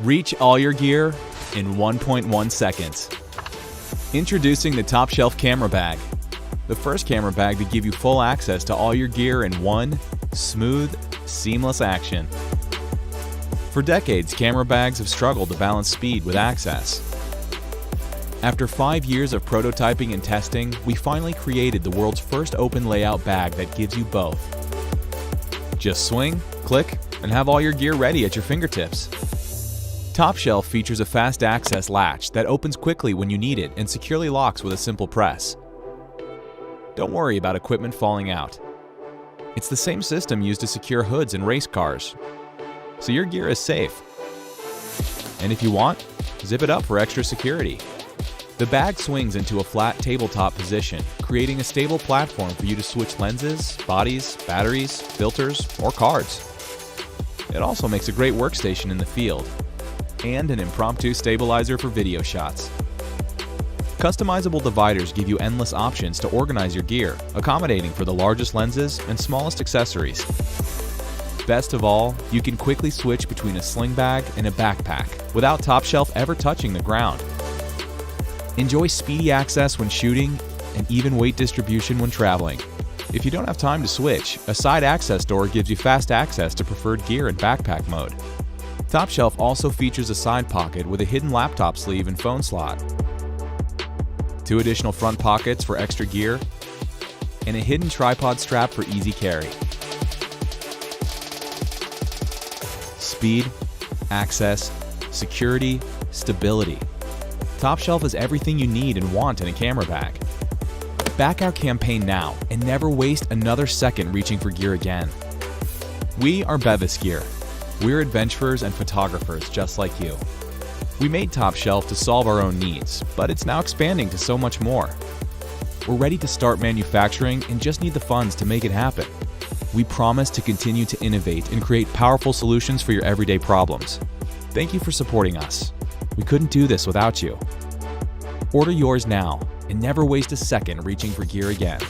Reach all your gear in 1.1 seconds. Introducing the Top Shelf Camera Bag, the first camera bag to give you full access to all your gear in one smooth, seamless action. For decades, camera bags have struggled to balance speed with access. After 5 years of prototyping and testing, we finally created the world's first open layout bag that gives you both. Just swing, click, and have all your gear ready at your fingertips. Top Shelf features a fast access latch that opens quickly when you need it and securely locks with a simple press. Don't worry about equipment falling out. It's the same system used to secure hoods in race cars, so your gear is safe. And if you want, zip it up for extra security. The bag swings into a flat tabletop position, creating a stable platform for you to switch lenses, bodies, batteries, filters, or cards. It also makes a great workstation in the field, and an impromptu stabilizer for video shots. Customizable dividers give you endless options to organize your gear, accommodating for the largest lenses and smallest accessories. Best of all, you can quickly switch between a sling bag and a backpack without Top Shelf ever touching the ground. Enjoy speedy access when shooting and even weight distribution when traveling. If you don't have time to switch, a side access door gives you fast access to preferred gear in backpack mode. Top Shelf also features a side pocket with a hidden laptop sleeve and phone slot, 2 additional front pockets for extra gear, and a hidden tripod strap for easy carry. Speed, access, security, stability. Top Shelf is everything you need and want in a camera bag. Back our campaign now and never waste another second reaching for gear again. We are Bevis Gear. We're adventurers and photographers just like you. We made Top Shelf to solve our own needs, but it's now expanding to so much more. We're ready to start manufacturing and just need the funds to make it happen. We promise to continue to innovate and create powerful solutions for your everyday problems. Thank you for supporting us. We couldn't do this without you. Order yours now and never waste a second reaching for gear again.